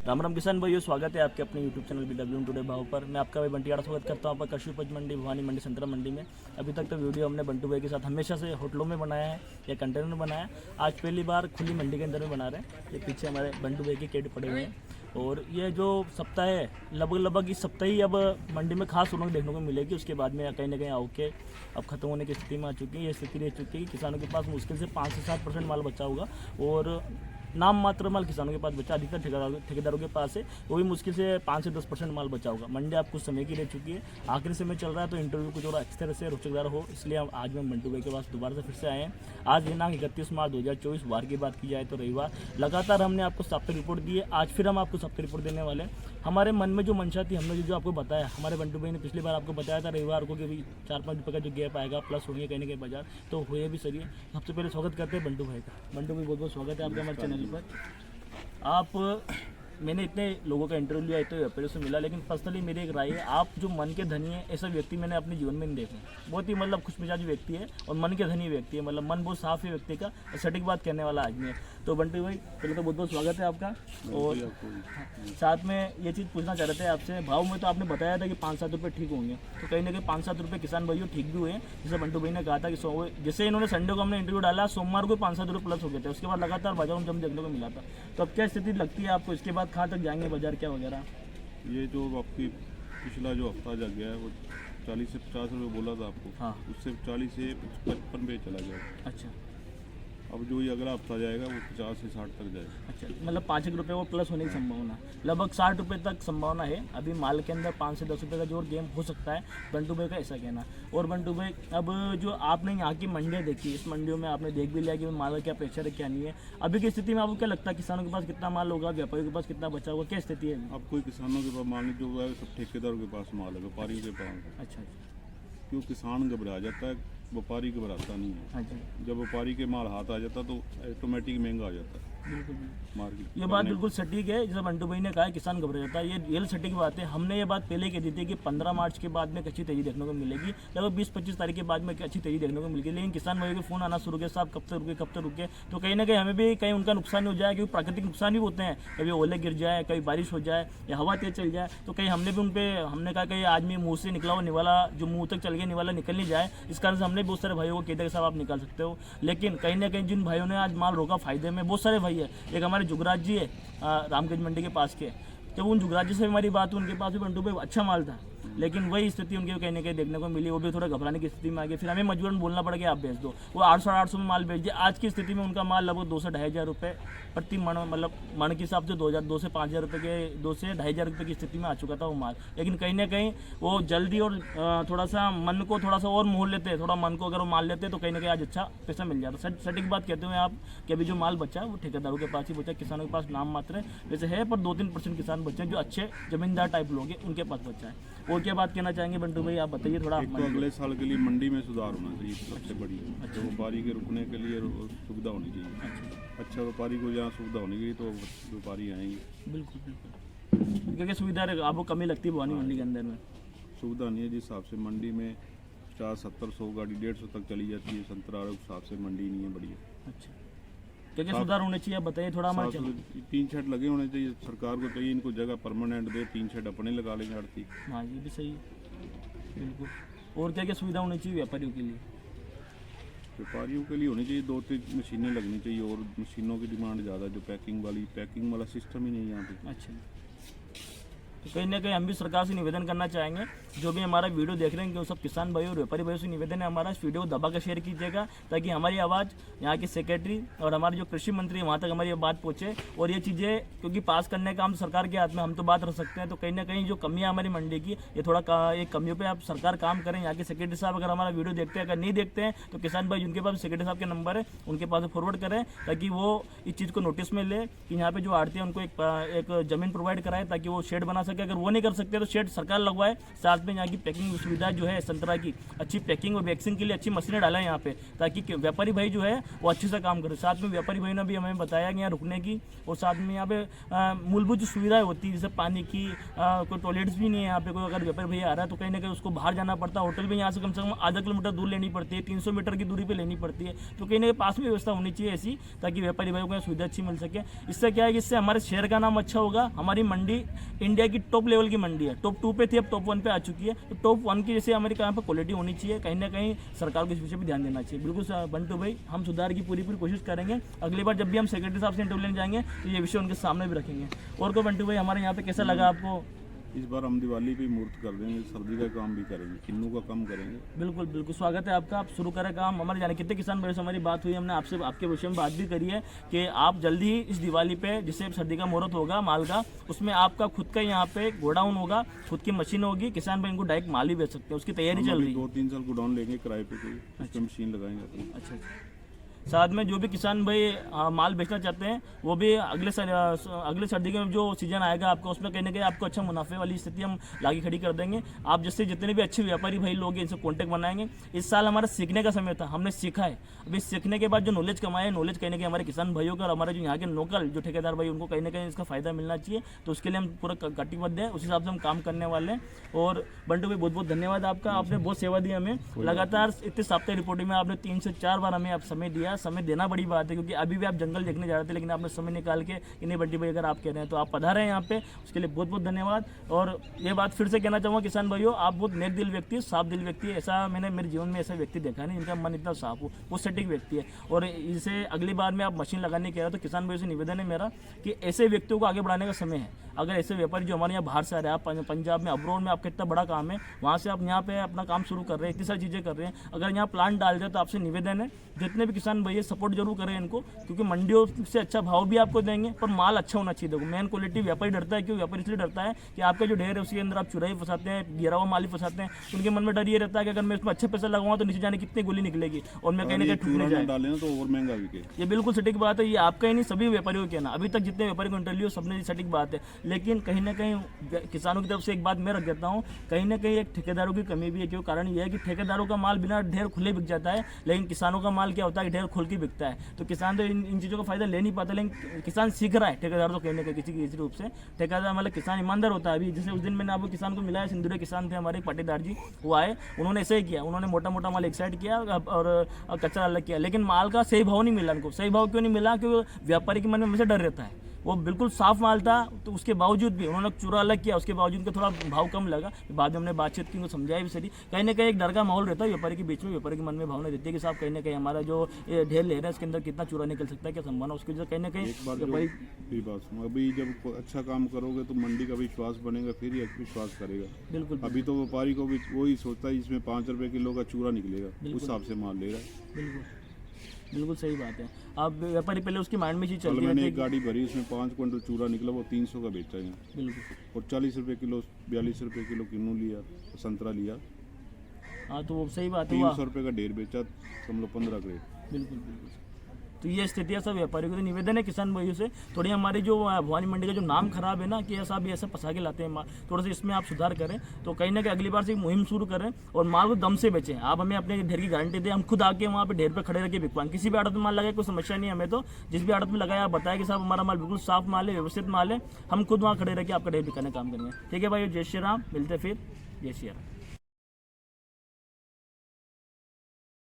राम राम किसान भाइयों, स्वागत है आपके अपने यूट्यूब चैनल BW टुडे भाव पर। मैं आपका भाई बंटी आड़ा स्वागत करता हूँ आपका कृषि उपज मंडी, भवानी मंडी, संतरा मंडी में। अभी तक तो वीडियो हमने बंटू भाई के साथ हमेशा से होटलों में बनाया है या कंटेनर में बनाया है। आज पहली बार खुली मंडी के अंदर में बना रहे हैं। ये पीछे हमारे बंटू भाई के केट पड़े हुए हैं और ये जो सप्ताह है लगभग इस सप्ताह ही अब मंडी में खास रौनक देखने को मिलेगी। उसके बाद में कहीं ना कहीं आके अब खत्म होने की स्थिति में आ चुकी है। ये स्थिति रह चुकी है कि किसानों के पास मुश्किल से 5 से 7% माल बचा होगा और नाम मात्र माल किसानों के पास बचा, अधिकतर ठेकेदारों के पास है, वो भी मुश्किल से 5 से 10% माल बचा होगा। मंडी आप कुछ समय की रह चुकी है, आखिरी समय चल रहा है, तो इंटरव्यू कुछ और अच्छी तरह से रोचकदार हो, इसलिए हम आज मैं बंटू भाई के पास दोबारा से फिर से आए हैं। आज दिनांक 31 मार्च 2024, वार की बात की जाए तो रविवार। लगातार हमने आपको साप्ताहिक रिपोर्ट दी है, आज फिर हम आपको साप्ताहिक रिपोर्ट देने वाले हैं। हमारे मन में जो मंशा थी, हमने जो आपको बताया, हमारे बंटू भाई ने पिछली बार आपको बताया था रविवार को कि 4-5 रुपये का जो गैप आएगा प्लस होंगे कहीं ना कहीं बाजार, तो हुए भी सही है। सबसे पहले स्वागत करते हैं बंटू भाई का। बंटू भाई बहुत बहुत स्वागत है आपका हमारे चैनल पर। मैंने इतने लोगों का इंटरव्यू लिया, इतने व्यापारियों से मिला, लेकिन पर्सनली मेरी एक राय है, आप जो मन के धनी है ऐसा व्यक्ति मैंने अपने जीवन में नहीं देखा। बहुत ही मतलब खुश मिजाज व्यक्ति है और मन के धनी व्यक्ति है, मतलब मन बहुत साफ है व्यक्ति का, सटीक बात कहने वाला आदमी है। तो बंटी भाई पहले तो बहुत बहुत स्वागत है आपका। और साथ में ये चीज़ पूछना चाह रहे थे आपसे, भाव में तो आपने बताया था कि 5-7 रुपये ठीक होंगे, तो कहीं ना कहीं 5-7 रुपये किसान भाइयों ठीक भी हुए हैं। जैसे बंटू भाई ने कहा था कि जैसे इन्होंने संडे को हमने इंटरव्यू डाला, सोमवार को 5-7 रुपये प्लस हो गए थे, उसके बाद लगातार बाजार में जम देखने को मिला था। तो अब क्या स्थिति लगती है आपको, इसके बाद कहाँ तक जाएंगे बाजार क्या वगैरह? ये जो आपकी पिछला जो हफ्ता जग गया है वो 40 से 50 रुपये बोला था आपको। हाँ, उससे 40 से 55 पे चला गया। अच्छा अब जो ये अगला हफ्ता जाएगा वो 50 से 60 तक जाएगा। अच्छा, मतलब 5 रुपये वो प्लस होने की संभावना, लगभग 60 रुपये तक संभावना है। अभी माल के अंदर 5 से 10 रुपये का जो और गेम हो सकता है, बंटू भाई का ऐसा कहना। और बंटू भाई, अब जो आपने यहाँ की मंडियाँ देखी, इस मंडियों में आपने देख भी लिया कि माल का क्या प्रेशर है क्या नहीं है। अभी की स्थिति में आपको क्या लगता है, किसानों के पास कितना माल होगा, व्यापारियों के पास कितना बचा होगा, क्या स्थिति है? अब कोई किसानों के पास माल नहीं, जो है सब ठेकेदारों के पास माल है, व्यापारियों के पास। अच्छा, क्यों किसान घबरा जाता है, व्यापारी घबराता नहीं है। हाँ जी, जब व्यापारी के माल हाथ आ जाता तो ऑटोमेटिक महंगा आ जाता है बिल्कुल। मार्केट। ये बात बिल्कुल सटीक है, जैसे बंटू भाई ने कहा किसान घबरा जाता है, ये रियल सटीक बात है। हमने ये बात पहले कह दी थी कि 15 मार्च के बाद में एक अच्छी तेजी देखने को मिलेगी, लगभग 20-25 तारीख के बाद में एक अच्छी तेजी देखने को मिलेगी। लेकिन किसान भाइयों के फोन आना शुरू हुए, साहब कब तक रुके, तो कहीं ना कहीं हमें भी कहीं उनका नुकसान हो जाए, क्योंकि प्राकृतिक नुकसान भी होते हैं, कभी ओले गिर जाए, कभी बारिश हो जाए या हवा तेज चल जाए, तो कहीं हमने भी उन पर हमने कहा कि आदमी मुँह से निकला हुआ निवाला जो मुँह तक चल गया निवाला निकल नहीं जाए, इस कारण से हमने बहुत सारे भाइयों को कहते हैं साहब आप निकाल सकते हो। लेकिन कहीं ना कहीं जिन भाइयों ने आज माल रोका फायदे में, बहुत सारे भाई है। एक हमारे जुगराज जी है रामगंज मंडी के पास के, जब उन जुगराज जी से हमारी बात हुई, उनके पास भी बंटू भाई अच्छा माल था, लेकिन वही स्थिति उनके कहीं ना कहीं देखने को मिली, वो भी थोड़ा घबराने की स्थिति में आ गए। फिर हमें मजबूरन बोलना पड़ गया आप बेच दो, वो 800-850 में माल बेच दिया। आज की स्थिति में उनका माल लगभग 200-2,5 हज़ार रुपये प्रति मन, मतलब मन के हिसाब से 2 से 5 हज़ार रुपये के 2 से 2,5 हज़ार रुपये की स्थिति में आ चुका था वो माल। लेकिन कहीं ना कहीं वो जल्दी और थोड़ा सा मन को थोड़ा सा और मोल लेते, थोड़ा मन को अगर वो माल लेते तो कहीं ना कहीं आज अच्छा पैसा मिल जाता। सटीक बात कहते हुए आप कि अभी जो माल बचा वो ठेकेदारों के पास ही बचा, किसानों के पास नाम मात्र है वैसे है, पर 2-3% किसान बचे हैं जो अच्छे जमींदार टाइप लोग हैं, उनके पास बचा है। और क्या बात कहना चाहेंगे बंटू भाई, आप बताइए थोड़ा। एक तो अगले साल के लिए मंडी में सुधार होना चाहिए, सबसे बड़ी तो व्यापारी के रुकने के लिए सुविधा होनी चाहिए। अच्छा व्यापारी को जहाँ सुविधा होनी चाहिए तो व्यापारी आएंगे। बिल्कुल बिल्कुल, क्योंकि सुविधा आपको कमी लगती है भवानी मंडी के अंदर में, सुविधा नहीं है। जिस हिसाब से मंडी में 50-70-100 गाड़ी 150 तक चली जाती है, संतरा उस हिसाब से मंडी नहीं है बढ़िया। अच्छा, क्या सुधार होने चाहिए, बताइए थोड़ा हमारे। 3 शेड लगे होने चाहिए, सरकार को चाहिए इनको जगह परमानेंट दे, 3 शेड अपने लगा लेंगे आड़ती। हाँ ये भी सही है, बिल्कुल। और क्या क्या सुविधा होनी चाहिए व्यापारियों के लिए? व्यापारियों के लिए होनी चाहिए 2-3 मशीनें लगनी चाहिए, और मशीनों की डिमांड ज़्यादा, जो पैकिंग वाला सिस्टम ही नहीं है यहाँ पे। अच्छा, तो कहीं ना कहीं हम भी सरकार से निवेदन करना चाहेंगे, जो भी हमारा वीडियो देख रहे हैं कि वो सब किसान भाई और व्यापारी भाइयों से निवेदन है हमारा, इस वीडियो को दबा कर शेयर कीजिएगा, ताकि हमारी आवाज़ यहाँ के सेक्रेटरी और हमारे जो कृषि मंत्री वहाँ तक हमारी बात पहुँचे। और ये चीज़ें क्योंकि पास करने का हम सरकार के हाथ में, हम तो बात रख सकते हैं, तो कहीं ना कहीं जो कमियाँ हमारी मंडी की, ये थोड़ा ये कमियों पर आप सरकार काम करें। यहाँ के सेक्रेटरी साहब अगर हमारा वीडियो देखते हैं, अगर नहीं देखते हैं तो किसान भाई जिनके पास सेक्रेटरी साहब के नंबर है उनके पास फॉरवर्ड करें, ताकि वो इस चीज़ को नोटिस में ले कि यहाँ पे जो आड़ती है उनको एक ज़मीन प्रोवाइड कराए, ताकि वो शेड बना सके, अगर वो नहीं कर सकते तो शेड सरकार लगवाए, साथ में यहाँ की पैकिंग सुविधा जो है संतरा की अच्छी पैकिंग और वैक्सीन के लिए अच्छी मशीनें डालें यहाँ पे, ताकि व्यापारी भाई जो है वो अच्छे से काम करे। साथ में व्यापारी भाई ने भी हमें बताया कि यहाँ रुकने की और साथ में यहाँ पे मूलभूत जो सुविधाएं होती है जैसे पानी की, कोई टॉयलेट्स भी नहीं है यहाँ पे, कोई अगर व्यापारी भैया आ रहा है तो कहीं ना कहीं उसको बाहर जाना पड़ता है, होटल भी यहाँ से कम आधा किलोमीटर दूर लेनी पड़ती है, 300 मीटर की दूरी पे लेनी पड़ती है, तो कहीं ना कहीं पास में व्यवस्था होनी चाहिए ऐसी, ताकि व्यापारी भाइयों को सुविधा अच्छी मिल सके। इससे क्या है कि इससे हमारे शहर का नाम अच्छा होगा। हमारी मंडी इंडिया की टॉप लेवल की मंडी है, टॉप 2 पे थी, अब टॉप 1 पे आ चुकी है, तो टॉप 1 की जैसे हमारी यहाँ पर क्वालिटी होनी चाहिए, कहीं ना कहीं सरकार को इस विषय पर ध्यान देना चाहिए। बिल्कुल बंटू भाई, हम सुधार की पूरी कोशिश करेंगे। अगली बार जब भी हम सेक्रेटरी साहब से इंटरव्यू लेने जाएंगे तो ये विषय उनके सामने भी रखेंगे। और को बंटू भाई, हमारे यहाँ पे कैसा लगा आपको? इस बार हम दिवाली पे मूर्त कर देंगे, सर्दी का काम भी करेंगे, किन्नू का काम करेंगे। बिल्कुल स्वागत है आपका, आप शुरू करें काम। हमारे जाने कितने किसान भाइयों से हमारी बात हुई, हमने आपसे आपके विषय में बात भी करी है कि आप जल्दी ही इस दिवाली पे जिससे सर्दी का मुहूर्त होगा माल का, उसमें आपका खुद का यहाँ पे गोडाउन होगा, खुद की मशीन होगी, किसान भाई इनको डायरेक्ट माल भी बेच सकते हैं, उसकी तैयारी चल रही है। 2-3 साल गोडाउन लेंगे किराए पे, उसमें मशीन लगाएंगे। अच्छा, साथ में जो भी किसान भाई माल बेचना चाहते हैं वो भी अगले सर्दी के जो सीजन आएगा आपका, उसमें कहीं ना कहीं आपको अच्छा मुनाफे वाली स्थिति हम लागी खड़ी कर देंगे। आप जैसे जितने भी अच्छे व्यापारी भाई लोग हैं इनसे कॉन्टैक्ट बनाएंगे। इस साल हमारा सीखने का समय था, हमने सीखा है। अभी सीखने के बाद जो नॉलेज कमाए, नॉलेज कहीं ना कहीं हमारे किसान भाइयों का और हमारे जो यहाँ के लोकल जो ठेकेदार भाई उनको कहीं ना कहीं इसका फायदा मिलना चाहिए, तो उसके लिए हम पूरा कटिबद्ध है, उस हिसाब से हम काम करने वाले हैं। और बंटू भाई, बहुत बहुत धन्यवाद आपका, आपने बहुत सेवा दी हमें। लगातार इतने साप्ताहिक रिपोर्टिंग में आपने 3 से 4 बार हमें आप समय दिया। समय देना बड़ी बात है, क्योंकि अभी भी आप जंगल देखने जा रहे थे, लेकिन आपने समय निकाल के इन्हें बंटी भाई अगर आप कह रहे हैं तो आप पधारे हैं यहाँ पे, उसके लिए बहुत बहुत धन्यवाद। और ये बात फिर से कहना चाहूँगा किसान भाइयों, आप बहुत नेक दिल व्यक्ति है, साफ दिल व्यक्ति है। ऐसा मैंने मेरे जीवन में ऐसा व्यक्ति देखा नहीं जिनका मन इतना साफ हो, वो सटीक व्यक्ति है। और इसे अगली बार में आप मशीन लगाने कह रहे हो तो किसान भाइयों से निवेदन है मेरा कि ऐसे व्यक्तियों को आगे बढ़ाने का समय है। अगर ऐसे व्यापारी जो हमारे यहाँ बाहर से आ रहे हैं, आप पंजाब में अब्रोड में आपका इतना बड़ा काम है, वहाँ से आप यहाँ पे अपना काम शुरू कर रहे हैं, इतनी सारी चीज़ें कर रहे हैं, अगर यहाँ प्लांट डाल जाए तो आपसे निवेदन है जितने भी किसान भैया सपोर्ट जरूर करें इनको, क्योंकि मंडियों से अच्छा भाव भी आपको देंगे पर माल अच्छा होना चाहिए। देखो मेन क्वालिटी व्यापारी डरता है, क्यों व्यापारी इसलिए डरता है कि आपका जो ढेर है उसके अंदर आप चुराई फंसाते हैं, गिरा हुआ माल ही फंसाते हैं, उनके मन में डर ये रहता है कि अगर मैं इसमें अच्छे पैसा लगाऊंगा तो नीचे जाने कितनी गोली निकलेगी और मैं कहीं ना कहीं ठुकने जाए डालें तो और महंगा बिके। ये बिल्कुल सटीक बात है, ये आपका ही नहीं सभी व्यापारियों का कहना, अभी तक जितने व्यापारी को इंटरव्यू सबने सटीक बात है। लेकिन कहीं ना कहीं किसानों की तरफ से एक बात मैं रख देता हूँ, कहीं ना कहीं एक ठेकेदारों की कमी भी है, क्यों कारण ये है कि ठेकेदारों का माल बिना ढेर खुले बिक जाता है, लेकिन किसानों का माल क्या होता है कि ढेर खुल के बिकता है। तो किसान तो इन चीज़ों का फायदा ले नहीं पाता, लेकिन किसान सीख रहा है, ठेकेदार तो कहने का किसी रूप से ठेकेदार मतलब किसान ईमानदार होता है। अभी जैसे उस दिन मैंने आपको किसान को मिला है, सिंदूरे किसान थे हमारे पाटीदार जी, वो आए, उन्होंने ऐसे ही किया, उन्होंने मोटा मोटा माल एक साइड किया और कचरा अलग किया, लेकिन माल का सही भाव नहीं मिला उनको। सही भाव क्यों नहीं मिला? क्योंकि व्यापारी के मन में हमेशा डर रहता है, वो बिल्कुल साफ माल था तो उसके बावजूद भी उन्होंने चूरा अलग किया, उसके बावजूद उनका थोड़ा भाव कम लगा। बाद में हमने बातचीत की, उनको समझाया भी सही। कहीं ना कहीं एक डर का माहौल रहता है व्यापारी के बीच में, व्यापारी के मन में भावना रहती है कि साहब कहीं ना कहीं हमारा जो ढेर ले रहा है इसके अंदर कितना चूरा निकल सकता है, क्या संभावना, उसकी वजह कहीं ना कहीं अभी जब अच्छा काम करोगे तो मंडी का विश्वास बनेगा, फिर ही विश्वास करेगा। बिल्कुल, अभी तो व्यापारी को भी वही सोचता है इसमें 5 रुपए किलो का चूरा निकलेगा, उस हिसाब से माल ले रहा है। बिल्कुल सही बात है। आप व्यापारी पहले उसकी माइंड में चीज चलती है। मैंने एक गाड़ी भरी, उसमें 5 क्विंटल चूरा निकला, वो 300 का बेचा है। बिल्कुल। और 40 रुपए किलो 42 रुपए किलो किन्नू लिया, संतरा लिया। हाँ तो वो सही बात है। 300 रुपए का ढेर बेचा, समझ लो 15 ग्रेड। बिल्कुल। तो ये स्थिति है सब व्यापारियों को। तो निवेदन है किसान भाइयों से, थोड़ी हमारी जो भवानी मंडी का जो नाम खराब है ना कि ऐसा भी ऐसा फंसा के लाते हैं माल, थोड़ा सा इसमें आप सुधार करें, तो कहीं ना कहीं अगली बार से एक मुहिम शुरू करें और माल को दम से बेचें। आप हमें अपने ढेर की गारंटी दें, हम खुद आके वहाँ पे ढेर पे खड़े रह के बिकवाएं। किसी भी आड़त में माल लगाए कोई समस्या नहीं है हमें, तो जिस भी आड़त में लगाया आप बताएं कि साहब हमारा माल बिल्कुल साफ माल है, व्यवस्थित माल है, हम खुद वहाँ खड़े रह के आपका ढेर बिकाने का काम करेंगे। ठीक है भाई, जय श्री राम, मिलते फिर, जय श्री राम।